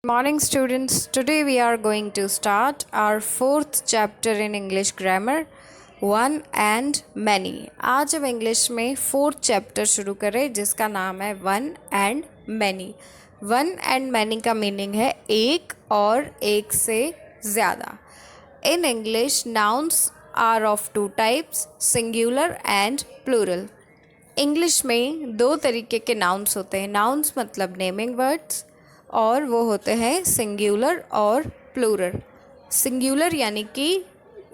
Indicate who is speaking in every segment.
Speaker 1: Morning students, today we are going to start our fourth chapter in English grammar, one and many. आज हम English में fourth chapter शुरू करें जिसका नाम है one and many. One and many का मीनिंग है एक और एक से ज़्यादा. In English nouns are of two types, singular and plural. English में दो तरीके के नाउन्स होते हैं. नाउन्स मतलब नेमिंग वर्ड्स और वो होते हैं सिंगुलर और प्लूरल. सिंगुलर यानी कि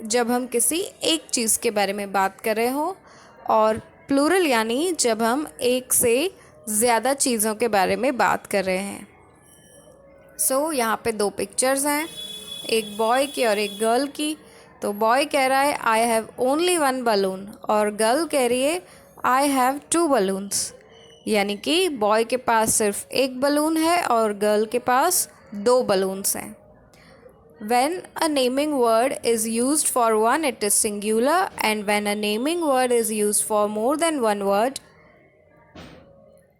Speaker 1: जब हम किसी एक चीज़ के बारे में बात कर रहे हो, और प्लूरल यानी जब हम एक से ज़्यादा चीज़ों के बारे में बात कर रहे हैं. यहाँ पे दो पिक्चर्स हैं, एक बॉय की और एक गर्ल की. तो बॉय कह रहा है I have only one balloon और गर्ल कह रही है आई हैव टू बलून्स. यानी कि बॉय के पास सिर्फ एक बलून है और गर्ल के पास दो बलून्स हैं. When a naming word is used for one, it is singular, and when a naming word is used for more than one word,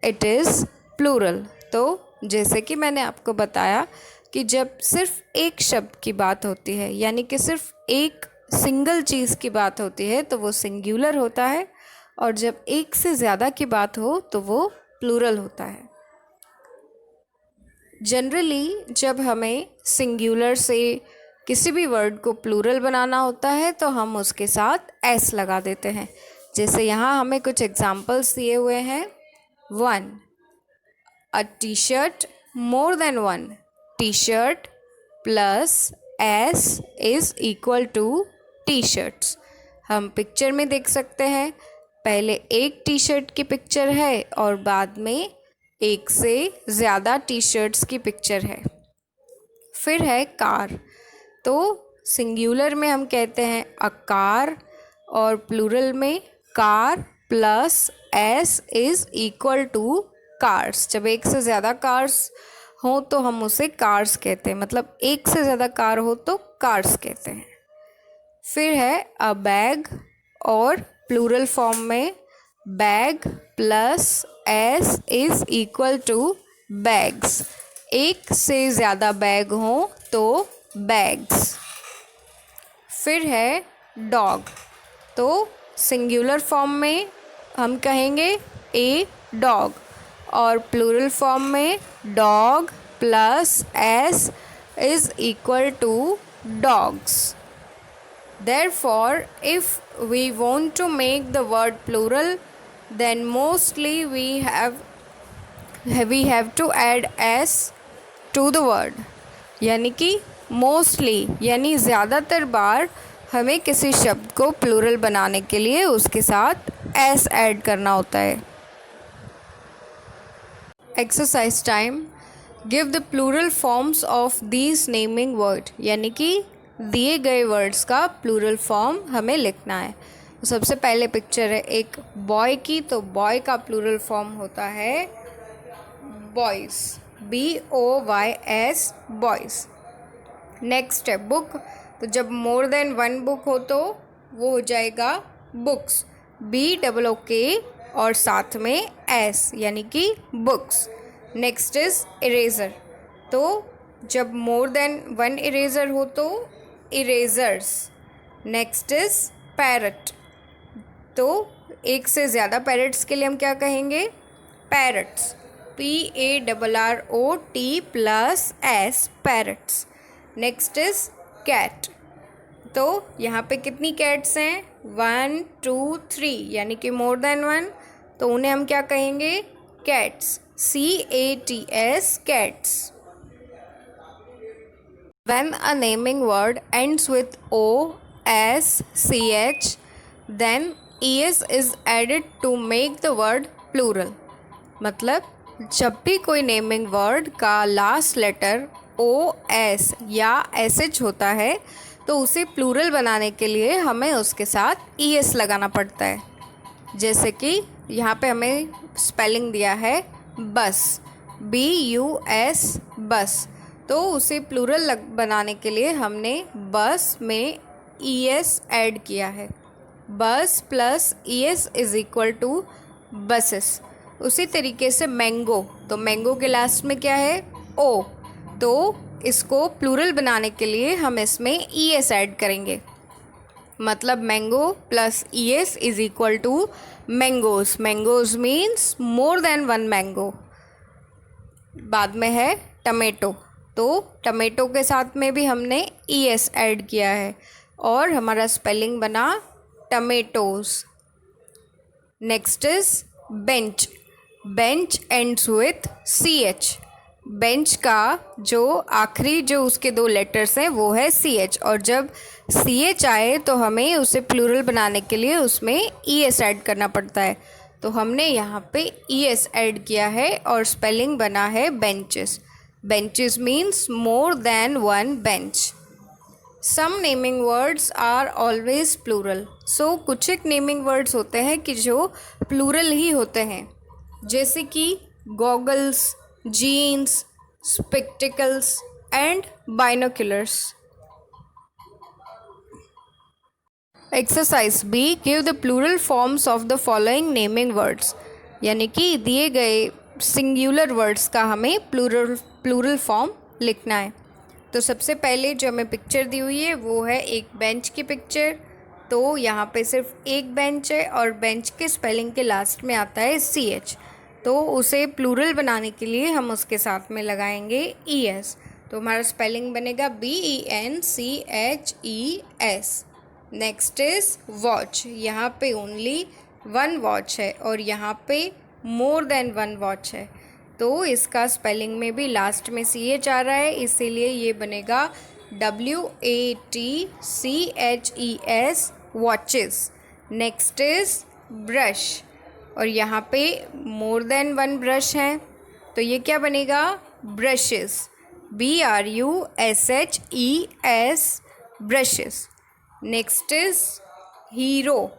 Speaker 1: it is plural. तो जैसे कि मैंने आपको बताया कि जब सिर्फ एक शब्द की बात होती है, यानी कि सिर्फ एक सिंगल चीज़ की बात होती है, तो वो सिंगुलर होता है, और जब एक से ज़्यादा की बात हो तो वो प्लूरल होता है. जनरली जब हमें सिंगुलर से किसी भी वर्ड को प्लूरल बनाना होता है तो हम उसके साथ एस लगा देते हैं. जैसे यहाँ हमें कुछ एग्जाम्पल्स दिए हुए हैं. One, a T shirt, more than one T shirt plus S is equal to T shirts. हम पिक्चर में देख सकते हैं, पहले एक टी शर्ट की पिक्चर है और बाद में एक से ज़्यादा टी शर्ट्स की पिक्चर है. फिर है कार. तो सिंगुलर में हम कहते हैं अ कार और प्लूरल में car plus S is equal to cars. जब एक से ज़्यादा कार्स हों तो हम उसे कार्स कहते हैं, मतलब एक से ज़्यादा कार हो तो कार्स कहते हैं. फिर है अ बैग और प्लूरल फॉर्म में bag plus S is equal to bags. एक से ज़्यादा बैग हो तो बैग्स. फिर है डॉग. तो सिंगुलर फॉर्म में हम कहेंगे ए डॉग और प्लूरल फॉर्म में dog plus S is equal to dogs. Therefore, if we want to make the word plural, then mostly we have to add s to the word. यानी कि mostly यानी ज़्यादातर बार हमें किसी शब्द को प्लूरल बनाने के लिए उसके साथ s ऐड करना होता है. Exercise time. Give the plural forms of these naming word. यानी कि दिए गए वर्ड्स का प्लूरल फॉर्म हमें लिखना है. तो सबसे पहले पिक्चर है एक बॉय की. तो बॉय का प्लूरल फॉर्म होता है बॉयज़, BOYS बॉयज़. नेक्स्ट है बुक. तो जब मोर देन वन बुक हो तो वो हो जाएगा बुक्स, BOOK और साथ में S यानी कि बुक्स. Next is eraser. तो जब मोर देन वन इरेज़र हो तो इरेज़र्स. Next is parrot. तो एक से ज़्यादा पैरट्स के लिए हम क्या कहेंगे? Parrots, PARROT plus S parrots. Next is cat. तो यहाँ पे कितनी कैट्स हैं? 1 2 3 यानी कि मोर देन वन, तो उन्हें हम क्या कहेंगे? Cats, CATS cats. When a naming word ends with O, S, CH, then ES is added to make the word plural. मतलब जब भी कोई नेमिंग वर्ड का लास्ट लेटर O, S या SH होता है तो उसे प्लूरल बनाने के लिए हमें उसके साथ ES लगाना पड़ता है. जैसे कि यहाँ पे हमें स्पेलिंग दिया है बस, BUS बस. तो उसे प्लूरल बनाने के लिए हमने बस में ES ऐड किया है. बस plus ES is equal to buses. उसी तरीके से मैंगो. तो मैंगो के लास्ट में क्या है? O. तो इसको प्लूरल बनाने के लिए हम इसमें ई एस ऐड करेंगे, मतलब mango plus E S is equal to mangoes. Mangoes means more than one mango. बाद में है टमेटो, तो टमेटो के साथ में भी हमने ई एस ऐड किया है और हमारा स्पेलिंग बना tomatoes. Next is bench. Bench ends with C H. बेंच का जो आखिरी जो उसके दो लेटर्स हैं वो है सी एच, और जब सी एच आए तो हमें उसे प्लूरल बनाने के लिए उसमें ई एस ऐड करना पड़ता है। तो हमने यहाँ पे ई एस ऐड किया है और स्पेलिंग बना है benches. Benches means more than one bench. Some naming words are always plural. So कुछ एक नेमिंग वर्ड्स होते हैं कि जो प्लूरल ही होते हैं, जैसे कि goggles, jeans, spectacles and binoculars. Exercise B. Give the plural forms of the following naming words. यानी कि दिए गए सिंगुलर वर्ड्स का हमें प्लूरल फॉर्म लिखना है। तो सबसे पहले जो हमें पिक्चर दी हुई है वो है एक बेंच की पिक्चर। तो यहाँ पे सिर्फ एक बेंच है और बेंच के स्पेलिंग के लास्ट में आता है सी एच, तो उसे प्लूरल बनाने के लिए हम उसके साथ में लगाएंगे ई एस। तो हमारा स्पेलिंग बनेगा BENCHES। Next is watch. यहाँ पे ओनली वन वॉच है और यहाँ पे मोर देन वन वॉच है, तो इसका स्पेलिंग में भी लास्ट में CH आ रहा है, इसीलिए ये बनेगा WATCHES watches. Next is brush, और यहाँ पे मोर देन वन ब्रश हैं, तो ये क्या बनेगा brushes. BRUSHES brushes. Next is hero.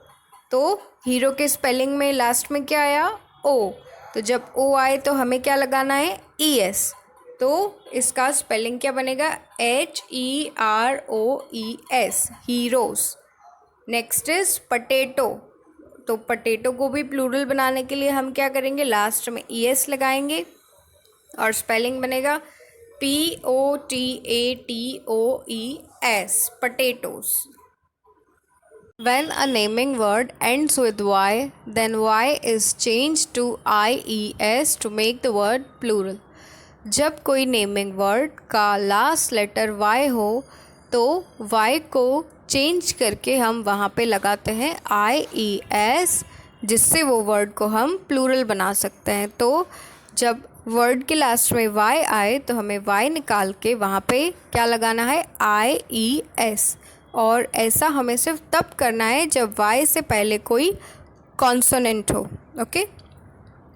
Speaker 1: तो हीरो के स्पेलिंग में लास्ट में क्या आया O, तो जब O आए तो हमें क्या लगाना है ES, तो इसका स्पेलिंग क्या बनेगा HEROES heroes. Next is potato. तो पटेटो को भी प्लूरल बनाने के लिए हम क्या करेंगे, लास्ट में ES लगाएंगे और स्पेलिंग बनेगा POTATOES potatoes. When a naming word ends with Y, then Y is changed to IES to make the word plural. जब कोई नेमिंग वर्ड का लास्ट लेटर Y हो तो Y को चेंज करके हम वहाँ पे लगाते हैं IES, जिससे वो वर्ड को हम प्लूरल बना सकते हैं। तो जब वर्ड के लास्ट में Y आए तो हमें Y निकाल के वहाँ पे क्या लगाना है IES, और ऐसा हमें सिर्फ तब करना है जब Y से पहले कोई कॉन्सोनेंट हो। ओके,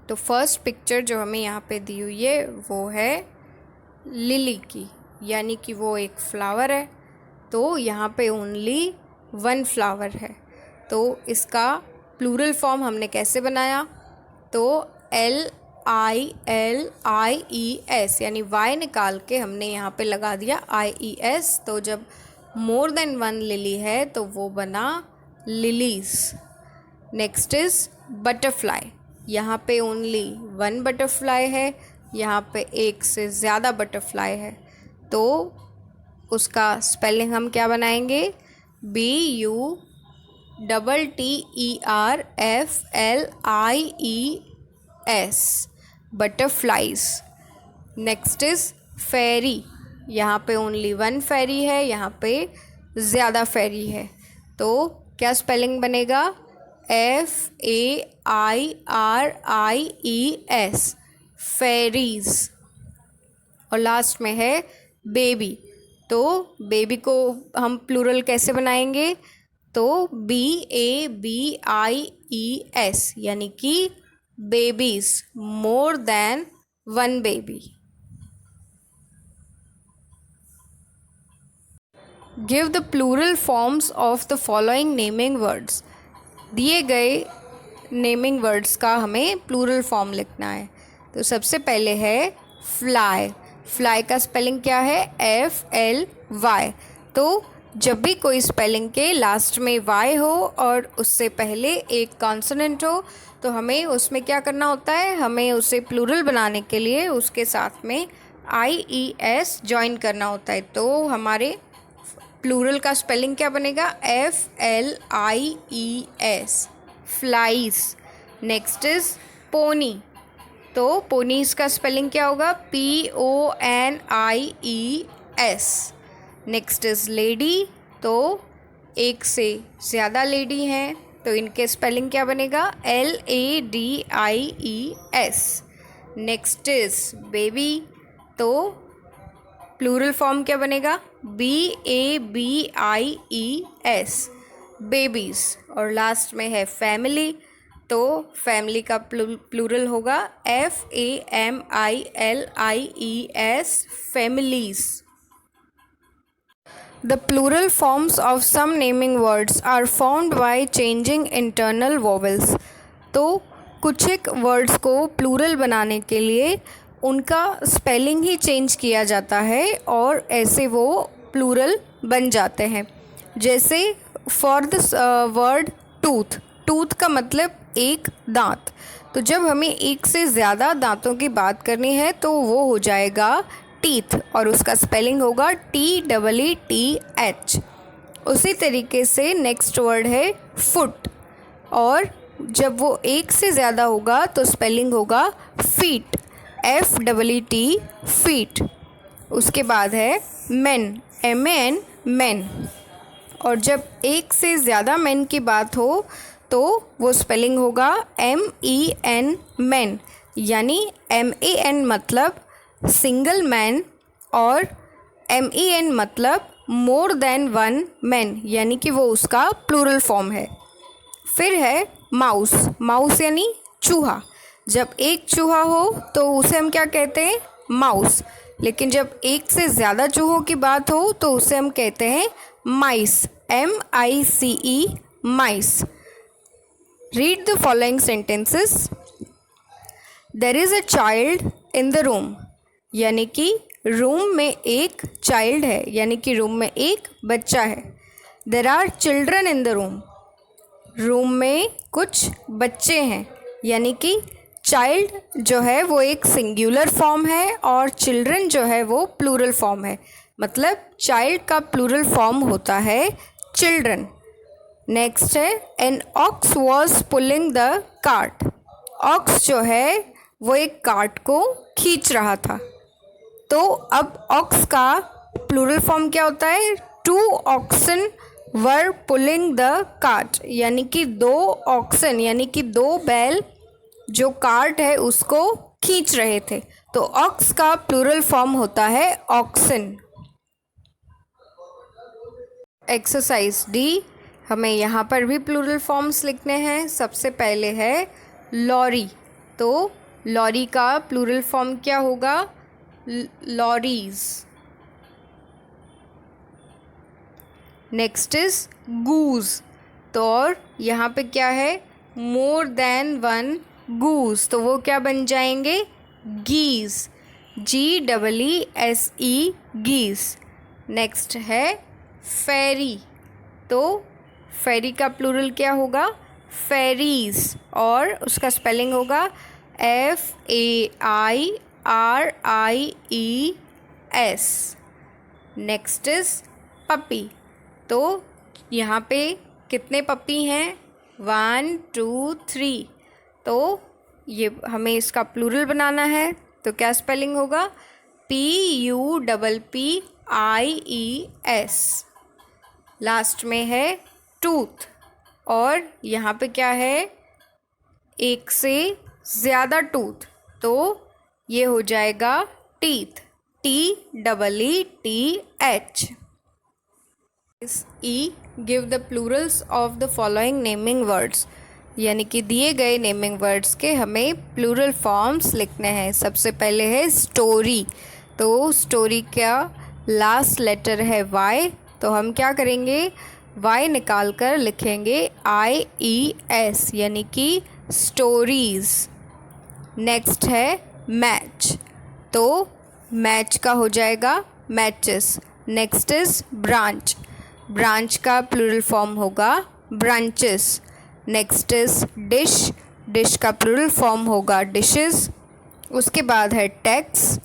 Speaker 1: तो फर्स्ट पिक्चर जो हमें यहाँ पे दी हुई है वो है लिली की, यानी कि वो एक फ्लावर है। तो यहाँ पे ओनली वन फ्लावर है, तो इसका प्लूरल फॉर्म हमने कैसे बनाया, तो LILIES, यानी Y निकाल के हमने यहाँ पे लगा दिया IES। तो जब मोर देन वन लिली है तो वो बना लिलीज। Next is butterfly. यहाँ पे ओनली वन बटरफ्लाई है, यहाँ पे एक से ज़्यादा बटरफ्लाई है, तो उसका स्पेलिंग हम क्या बनाएंगे BUTTERFLIES बटरफ्लाइज। नेक्स्ट इज फेरी। यहाँ पे ओनली वन फेरी है, यहाँ पे ज़्यादा फेरी है, तो क्या स्पेलिंग बनेगा FAIRIES फेरीज। और लास्ट में है बेबी। तो बेबी को हम प्लूरल कैसे बनाएंगे, तो BABIES, यानी कि babies, more than one baby. Give the plural forms of the following naming words. दिए गए नेमिंग वर्ड्स का हमें प्लूरल फॉर्म लिखना है। तो सबसे पहले है फ्लाई। फ्लाई का स्पेलिंग क्या है FLY। तो जब भी कोई स्पेलिंग के लास्ट में Y हो और उससे पहले एक कॉन्सोनेंट हो तो हमें उसमें क्या करना होता है, हमें उसे प्लूरल बनाने के लिए उसके साथ में IES ज्वाइन करना होता है, तो हमारे प्लूरल का स्पेलिंग क्या बनेगा? FLIES, flies. Next is pony, तो पोनीस का स्पेलिंग क्या होगा? PONIES। नेक्स्ट इज लेडी, तो एक से ज़्यादा लेडी हैं तो इनके स्पेलिंग क्या बनेगा? LADIES। नेक्स्ट इज बेबी, तो प्लूरल फॉर्म क्या बनेगा? BABIES, babies. और लास्ट में है फैमिली, तो फैमिली का प्लूरल होगा FAMILIES, families। The plural forms of some naming words are formed by changing internal vowels। तो कुछ एक वर्ड्स को प्लूरल बनाने के लिए उनका स्पेलिंग ही चेंज किया जाता है और ऐसे वो प्लूरल बन जाते हैं। जैसे for this word tooth, tooth का मतलब एक दांत, तो जब हमें एक से ज़्यादा दांतों की बात करनी है तो वो हो जाएगा टीथ और उसका स्पेलिंग होगा TEETH। उसी तरीके से नेक्स्ट वर्ड है फुट, और जब वो एक से ज़्यादा होगा तो स्पेलिंग होगा फीट, FEET, फीट। उसके बाद है मैन, MAN, मैन, और जब एक से ज़्यादा मैन की बात हो तो वो स्पेलिंग होगा MEN, मैन, यानी MAN मतलब सिंगल मैन और MEN मतलब मोर देन वन मैन, यानी कि वो उसका प्लूरल फॉर्म है। फिर है माउस, माउस यानी चूहा। जब एक चूहा हो तो उसे हम क्या कहते हैं? माउस। लेकिन जब एक से ज़्यादा चूहों की बात हो तो उसे हम कहते हैं mice, MICE, mice. Read the following sentences. There is a child in the room, यानी कि रूम में एक चाइल्ड है, यानी कि रूम में एक बच्चा है। There are children in the room, room में कुछ बच्चे हैं, यानी कि चाइल्ड जो है वो एक सिंगुलर फॉर्म है और चिल्ड्रन जो है वो प्लूरल फॉर्म है, मतलब चाइल्ड का प्लूरल फॉर्म होता है चिल्ड्रन। नेक्स्ट है an ox was pulling the cart, ox जो है वो एक कार्ट को खींच रहा था, तो अब ऑक्स का प्लूरल फॉर्म क्या होता है? 2 oxen were pulling the cart, यानी कि 2 ऑक्सन यानी कि 2 बैल जो कार्ट है उसको खींच रहे थे, तो ऑक्स का प्लूरल फॉर्म होता है ऑक्सन। एक्सरसाइज डी, हमें यहाँ पर भी प्लूरल फॉर्म्स लिखने हैं। सबसे पहले है लॉरी, तो लॉरी का प्लूरल फॉर्म क्या होगा? लॉरीज। नेक्स्ट इज गूज, तो और यहाँ पे क्या है? मोर देन वन गूज, तो वो क्या बन जाएंगे? गीज, GEESE, गीज। नेक्स्ट है फेरी, तो फेरी का प्लूरल क्या होगा? फेरीज, और उसका स्पेलिंग होगा FAIRIES। नेक्स्ट इज पपी, तो यहाँ पे कितने पपी हैं? 1 2 3, तो ये हमें इसका प्लूरल बनाना है, तो क्या स्पेलिंग होगा? PUPPIES। लास्ट में है टूथ, और यहाँ पे क्या है? एक से ज़्यादा टूथ, तो ये हो जाएगा teeth, TEETH। E, give the Plurals of the following naming words, यानी कि दिए गए नेमिंग वर्ड्स के हमें प्लूरल फॉर्म्स लिखने हैं। सबसे पहले है स्टोरी, तो स्टोरी का लास्ट लेटर है Y, तो हम क्या करेंगे? Y निकाल कर लिखेंगे IES, यानी कि स्टोरीज़। नेक्स्ट है मैच, तो मैच का हो जाएगा matches. Next is branch, branch का प्लूरल फॉर्म होगा branches. Next is dish, dish का प्लूरल फॉर्म होगा डिशेस। उसके बाद है टैक्स,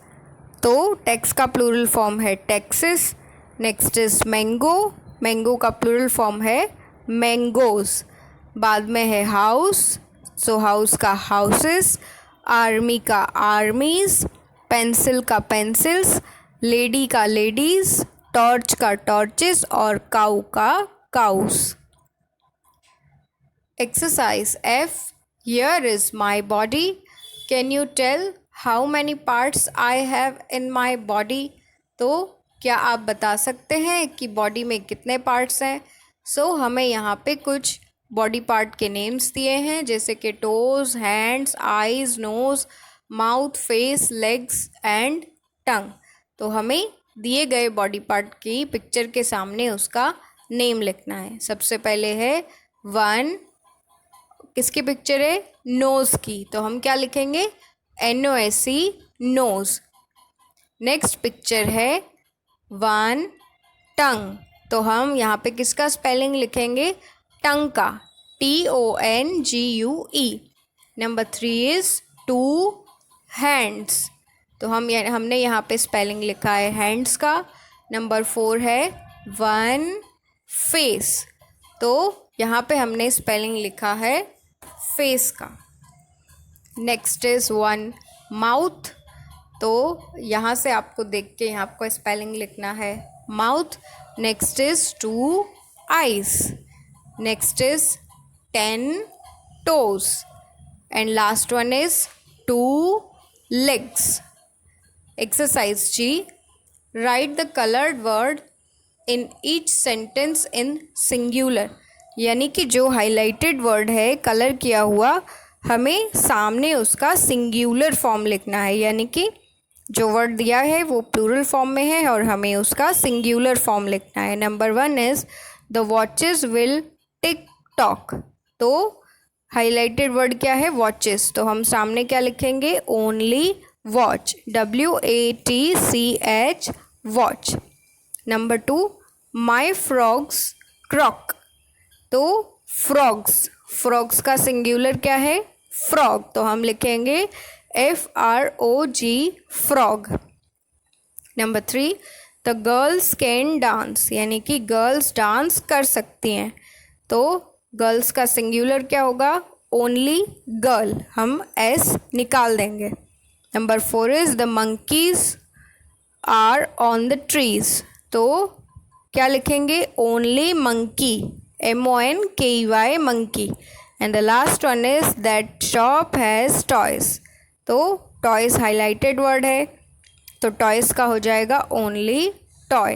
Speaker 1: तो टैक्स का प्लूरल फॉर्म है taxes. Next is mango, mango का प्लूरल फॉर्म है मैंगोज। बाद में है हाउस, सो हाउस का हाउसेस। आर्मी का आर्मीज। पेंसिल का पेंसिल्स। लेडी का लेडीज। टॉर्च का टॉर्चेस और काऊ का cows. Exercise F, here is my body. Can you tell how many parts I have in my body? तो क्या आप बता सकते हैं कि बॉडी में कितने पार्ट्स हैं? हमें यहाँ पे कुछ बॉडी पार्ट के नेम्स दिए हैं, जैसे कि toes, hands, eyes, nose, mouth, face, legs and tongue. तो हमें दिए गए बॉडी पार्ट की पिक्चर के सामने उसका नेम लिखना है। सबसे पहले है 1, किसकी पिक्चर है? नोज़ की, तो हम क्या लिखेंगे? NOSE, nose. नेक्स्ट पिक्चर है 1, टंग, तो हम यहाँ पे किसका स्पेलिंग लिखेंगे? टंग का, TONGUE। नंबर 3 इज़ 2, हैंड्स, तो हमने यहाँ पे स्पेलिंग लिखा है हैंड्स का। नंबर 4 है 1, फेस, तो यहाँ पे हमने स्पेलिंग लिखा है फेस का। नेक्स्ट इज़ 1, माउथ, तो यहाँ से आपको देख के यहाँ आपको स्पेलिंग लिखना है mouth. Next is 2, eyes. Next is 10, toes and last one is 2, legs. Exercise G, right the coloured word in each sentence in singular, यानी कि जो हाईलाइटेड वर्ड है कलर किया हुआ, हमें सामने उसका सिंगुलर फॉर्म लिखना है, यानी कि जो वर्ड दिया है वो प्लूरल फॉर्म में है और हमें उसका सिंगुलर फॉर्म लिखना है। Number 1 is the watches will tick tock, तो हाईलाइटेड वर्ड क्या है? वॉचेस, तो हम सामने क्या लिखेंगे? Only watch, WATCH, watch. Number 2, माई फ्रॉग्स क्रॉक, तो फ्रॉग्स, फ्रॉग्स का सिंगुलर क्या है? फ्रॉग, तो हम लिखेंगे FROG, frog. Number 3, the girls can dance, यानी कि गर्ल्स डांस कर सकती हैं, तो गर्ल्स का सिंगुलर क्या होगा? ओनली गर्ल, हम S निकाल देंगे। Number 4 is the monkeys are on the trees, तो क्या लिखेंगे? Only monkey, MONKEY, monkey. And the last one is that shop has toys, तो टॉयज़ हाईलाइटेड वर्ड है, तो टॉयज़ का हो जाएगा ओनली टॉय।